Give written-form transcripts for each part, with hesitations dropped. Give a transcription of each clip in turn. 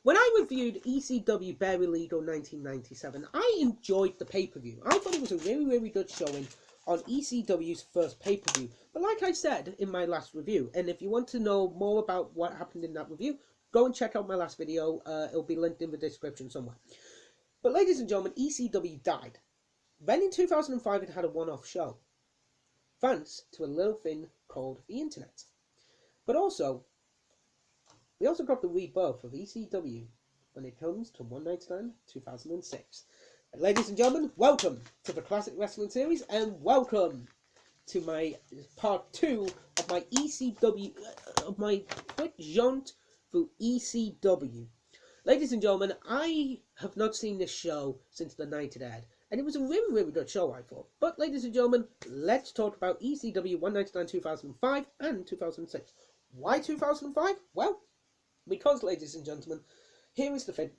When I reviewed ECW Barely Legal 1997, I enjoyed the pay-per-view. I thought it was a really, really good showing on ECW's first pay-per-view. But like I said in my last review, and if you want to know more about what happened in that review, go and check out my last video. It'll be linked in the description somewhere. But ladies and gentlemen, ECW died. Then in 2005 it had a one-off show, thanks to a little thing called the internet. But also, we also got the rebirth of ECW when it comes to One Night Stand 2006. And ladies and gentlemen, welcome to the Classic Wrestling Series, and welcome to my part 2 of my ECW, of my quick jaunt through ECW. Ladies and gentlemen, I have not seen this show since the night it aired, and it was a really, really good show, I thought. But ladies and gentlemen, let's talk about ECW One Night Stand 2005 and 2006. Why 2005? Well, because, ladies and gentlemen, here is the thing.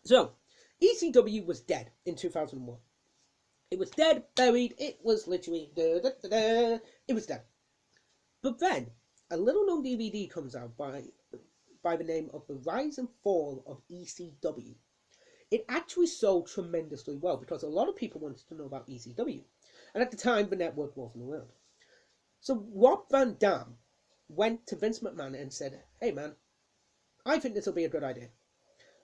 So, ECW was dead in 2001. It was dead, buried, it was literally, it was dead. But then, a little known DVD comes out by the name of The Rise and Fall of ECW. It actually sold tremendously well because a lot of people wanted to know about ECW. And at the time, the network wasn't around. So Rob Van Dam went to Vince McMahon and said, "Hey man, I think this will be a good idea.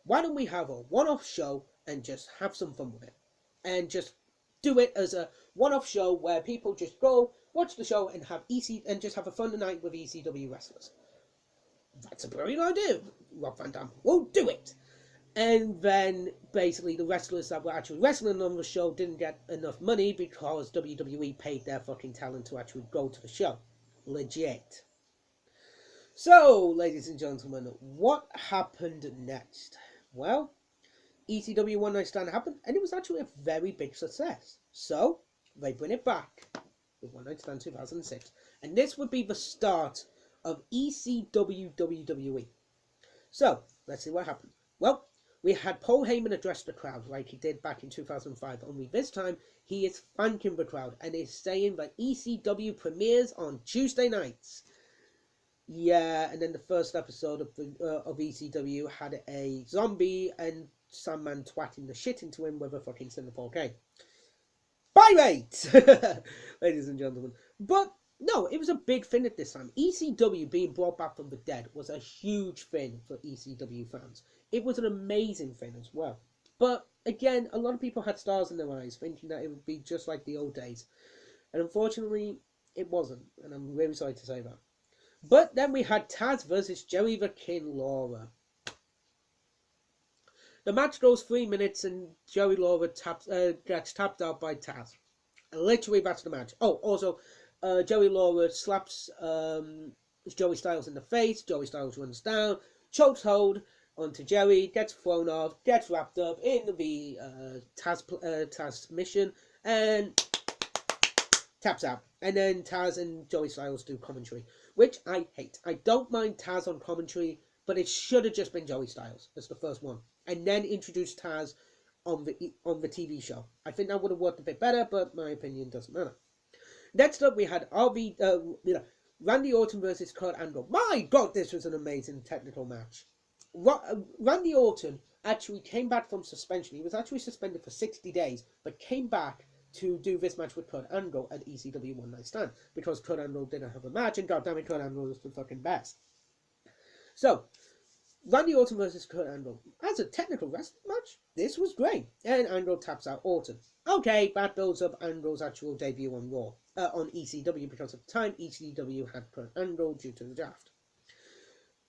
Why don't we have a one-off show and just have some fun with it? And just do it as a one-off show where people just go, watch the show and just have a fun night with ECW wrestlers." That's a brilliant idea, Rob Van Dam. We'll do it. And then, basically, the wrestlers that were actually wrestling on the show didn't get enough money because WWE paid their fucking talent to actually go to the show. Legit. So, ladies and gentlemen, what happened next? Well, ECW One Night Stand happened, and it was actually a very big success. So, they bring it back with One Night Stand 2006. And this would be the start of ECW WWE. So, let's see what happened. Well, we had Paul Heyman address the crowd like he did back in 2005, only this time he is thanking the crowd and is saying that ECW premieres on Tuesday nights. Yeah, and then the first episode of ECW had a zombie and some man twatting the shit into him with a fucking Cinnamon cane. Byrate! Ladies and gentlemen. But no, it was a big thing at this time. ECW being brought back from the dead was a huge thing for ECW fans. It was an amazing thing as well. But again, a lot of people had stars in their eyes, thinking that it would be just like the old days. And unfortunately, it wasn't. And I'm really sorry to say that. But then we had Taz versus Jerry the King Lawler. The match goes 3 minutes and Jerry Lawler gets tapped out by Taz. And literally, that's the match. Oh, also, Jerry Lawler slaps Joey Styles in the face. Joey Styles runs down, chokes hold onto Jerry, gets thrown off, gets wrapped up in the Taz mission, and taps out. And then Taz and Joey Styles do commentary, which I hate. I don't mind Taz on commentary, but it should have just been Joey Styles as the first one, and then introduce Taz on the TV show. I think that would have worked a bit better, but my opinion doesn't matter. Next up, we had Randy Orton versus Kurt Angle. My God, this was an amazing technical match. Randy Orton actually came back from suspension. He was actually suspended for 60 days, but came back to do this match with Kurt Angle at ECW One Night Stand because Kurt Angle didn't have a match, and goddammit, Kurt Angle was the fucking best. So, Randy Orton versus Kurt Angle. As a technical wrestling match, this was great. And Angle taps out Orton. Okay, that builds up Angle's actual debut on Raw. On ECW, because at the time ECW had Kurt Angle due to the draft.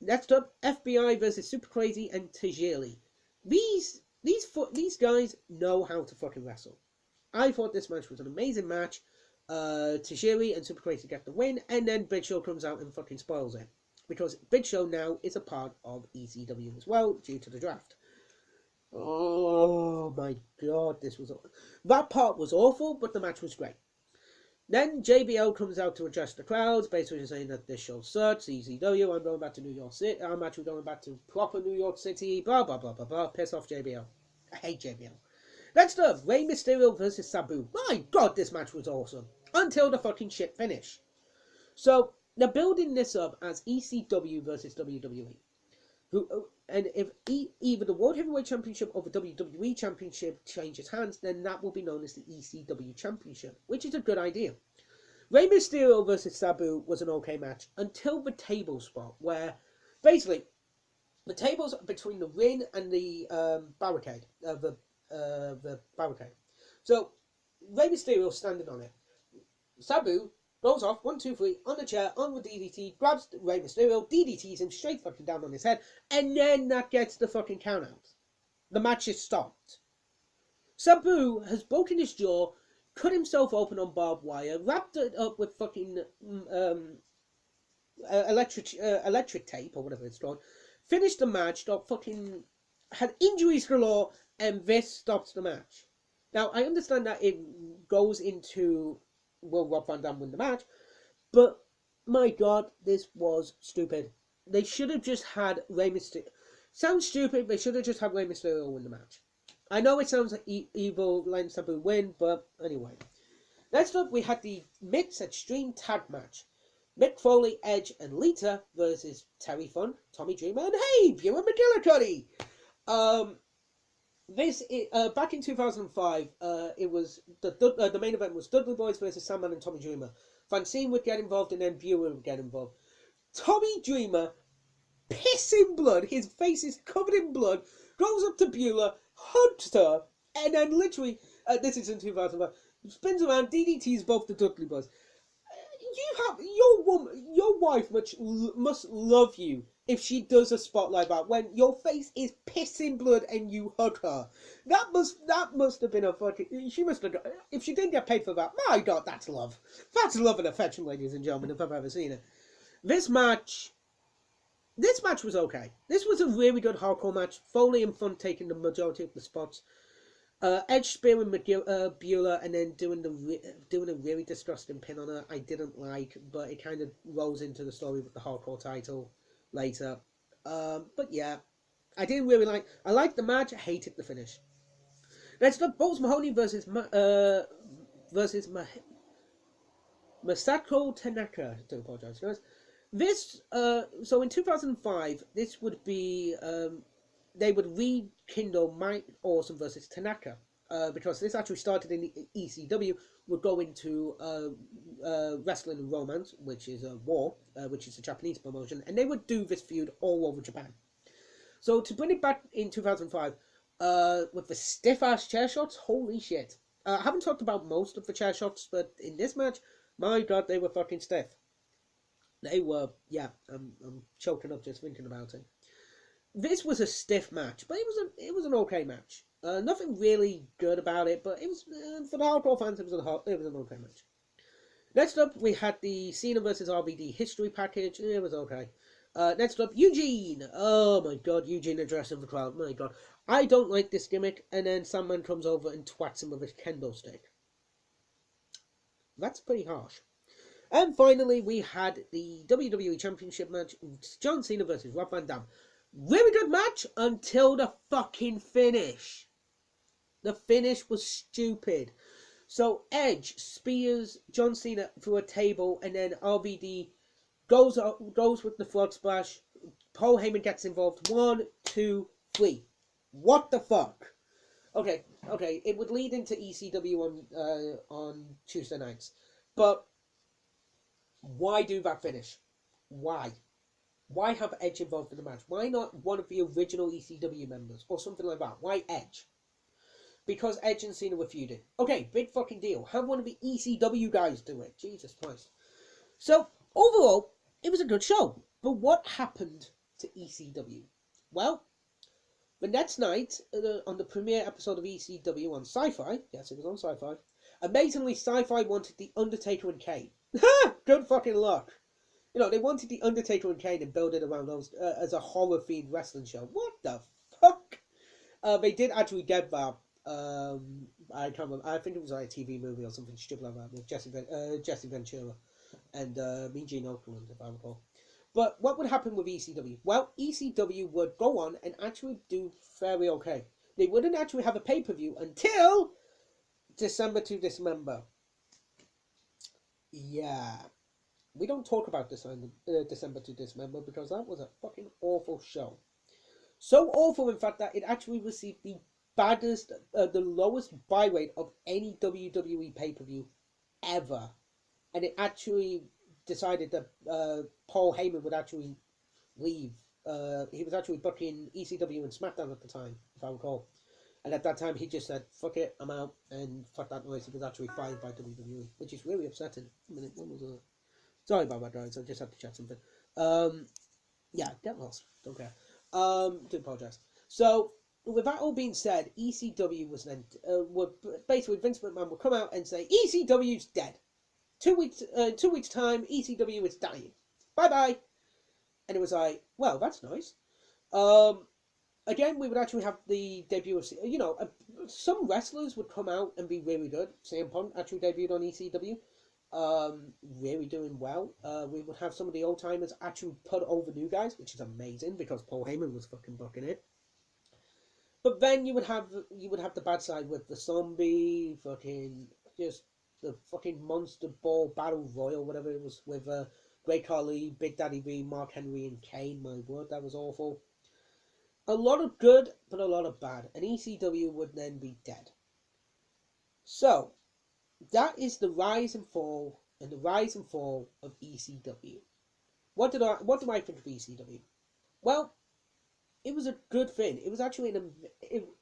Next up, FBI versus Super Crazy and Tajiri. These guys know how to fucking wrestle. I thought this match was an amazing match. Tajiri and Super Crazy get the win, and then Big Show comes out and fucking spoils it. Because Big Show now is a part of ECW as well, due to the draft. Oh my God, that part was awful, but the match was great. Then JBL comes out to address the crowds, basically saying that this show sucks, ECW, I'm going back to New York City, I'm actually going back to proper New York City, blah, blah, blah, blah, blah, piss off JBL. I hate JBL. Next up, Rey Mysterio versus Sabu. My God, this match was awesome. Until the fucking shit finish. So, they're building this up as ECW versus WWE. And if either the World Heavyweight Championship or the WWE Championship changes hands, then that will be known as the ECW Championship, which is a good idea. Rey Mysterio versus Sabu was an okay match until the table spot, where basically the tables between the ring and the barricade, the barricade. So Rey Mysterio standing on it. Sabu goes off, 1, 2, 3, on the chair, on with DDT, grabs Rey Mysterio, DDTs him straight fucking down on his head, and then that gets the fucking count out. The match is stopped. Sabu has broken his jaw, cut himself open on barbed wire, wrapped it up with fucking electric tape or whatever it's called, finished the match, got fucking had injuries galore, and this stops the match. Now I understand that it goes into will Rob Van Dam win the match, but my god, this was stupid. They should have just had Rey Mysterio. Sounds stupid, they should have just had Rey Mysterio win the match. I know it sounds like evil, letting Sabu win, but anyway. Next up, we had the Mixed Extreme Tag Match. Mick Foley, Edge, and Lita versus Terry Funk, Tommy Dreamer, and hey, Ewan McGillicuddy. Back in 2005, it was the main event was Dudley Boyz versus Sandman and Tommy Dreamer. Francine would get involved, and then Beulah would get involved. Tommy Dreamer, pissing blood, his face is covered in blood, goes up to Beulah, hugs her, and then literally, this is in 2005, spins around, DDTs both the Dudley Boyz. Your wife must love you if she does a spot like that when your face is pissing blood and you hug her. That must have been a fucking. She must have. If she didn't get paid for that, my god, that's love. That's love and affection, ladies and gentlemen, if I've ever seen it. This match was okay. This was a really good hardcore match. Foley and Fun taking the majority of the spots. Edge spearing Beulah and then doing a really disgusting pin on her. I didn't like, but it kind of rolls into the story with the hardcore title later. But yeah, I didn't really like. I liked the match. I hated the finish. Next up, Balls Mahoney versus Masako Tanaka. I do apologize, guys. This so in 2005, this would be they would rekindle Mike Awesome versus Tanaka. Because this actually started in the ECW, would go into Wrestling and Romance, which is a war, which is a Japanese promotion, and they would do this feud all over Japan. So to bring it back in 2005, with the stiff-ass chair shots, holy shit. I haven't talked about most of the chair shots, but in this match, my god, they were fucking stiff. They were, yeah, I'm choking up just thinking about it. This was a stiff match, but it was an okay match. Nothing really good about it, but it was for the hardcore fans. It was an okay match. Next up, we had the Cena versus RVD history package. It was okay. Next up, Eugene. Oh my god, Eugene addressing the crowd. My god, I don't like this gimmick. And then Sandman comes over and twats him with a kendo stick. That's pretty harsh. And finally, we had the WWE Championship match: John Cena versus Rob Van Dam. Really good match until the fucking finish. The finish was stupid. So Edge spears John Cena through a table, and then RVD goes with the frog splash. Paul Heyman gets involved. 1, 2, 3. What the fuck? Okay. It would lead into ECW on Tuesday nights, but why do that finish? Why? Why have Edge involved in the match? Why not one of the original ECW members or something like that? Why Edge? Because Edge and Cena were feuding. Okay, big fucking deal. Have one of the ECW guys do it. Jesus Christ. So, overall, it was a good show. But what happened to ECW? Well, the next night, on the premiere episode of ECW on Sci-Fi, yes, it was on Sci-Fi, amazingly, Sci-Fi wanted The Undertaker and Kane. Good fucking luck. You know, they wanted The Undertaker and Kane and build it around those as a horror-themed wrestling show. What the fuck? They did actually get that. I can't remember. I think it was like a TV movie or something stupid like that with Jesse Ventura and Mean Gene Okerlund, if I recall. But what would happen with ECW? Well, ECW would go on and actually do fairly okay. They wouldn't actually have a pay-per-view until December to Dismember. Yeah. We don't talk about this on December to Dismember because that was a fucking awful show. So awful, in fact, that it actually received the lowest buy rate of any WWE pay per view ever, and it actually decided that Paul Heyman would actually leave. He was actually booking ECW and SmackDown at the time, if I recall. And at that time, he just said, "Fuck it, I'm out," and fuck that noise. He was actually fired by WWE, which is really upsetting. I mean, when was it? Sorry about that, guys. I just have to check something. Um, yeah, get lost. Don't care. Do apologize. So, with that all being said, ECW was then would basically Vince McMahon would come out and say ECW's dead. 2 weeks time, ECW is dying. Bye bye. And it was like, well, that's nice. Um, Again, we would actually have the debut of, some wrestlers would come out and be really good. CM Punk actually debuted on ECW, really doing well. We would have some of the old timers actually put over new guys, which is amazing because Paul Heyman was fucking booking it. But then you would have the bad side with the zombie, fucking just the fucking monster ball battle royal, whatever it was with Great Khali, Big Daddy V, Mark Henry, and Kane. My word, that was awful. A lot of good, but a lot of bad, and ECW would then be dead. So that is the rise and fall, and the rise and fall of ECW. What do I think of ECW? Well, it was a good thing. It was actually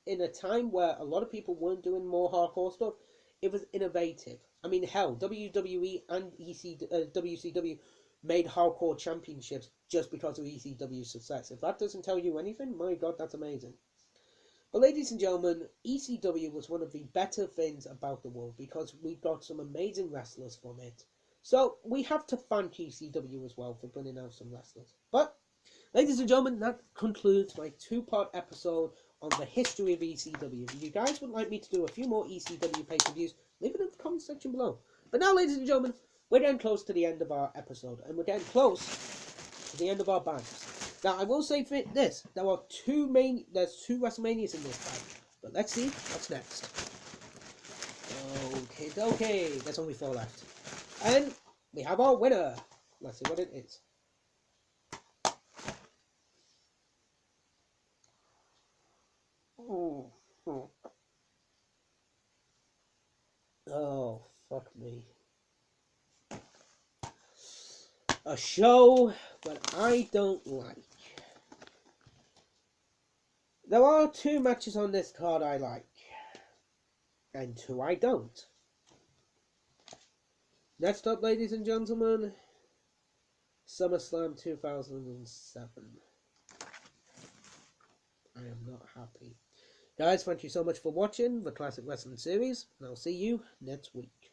in a time where a lot of people weren't doing more hardcore stuff. It was innovative. I mean, hell, WWE and WCW made hardcore championships just because of ECW's success. If that doesn't tell you anything, my God, that's amazing. But ladies and gentlemen, ECW was one of the better things about the world because we got some amazing wrestlers from it. So we have to thank ECW as well for bringing out some wrestlers. But ladies and gentlemen, that concludes my two-part episode on the history of ECW. If you guys would like me to do a few more ECW pay-per-views, leave it in the comment section below. But now, ladies and gentlemen, we're getting close to the end of our episode, and we're getting close to the end of our bags. Now, I will say this: there's two WrestleManias in this bag, but let's see what's next. Okay, there's only 4 left, and we have our winner. Let's see what it is. Oh, fuck me. A show that I don't like. There are 2 matches on this card I like, and 2 I don't. Next up, ladies and gentlemen, SummerSlam 2007. I am not happy. Guys, thank you so much for watching the Classic Wrestling series, and I'll see you next week.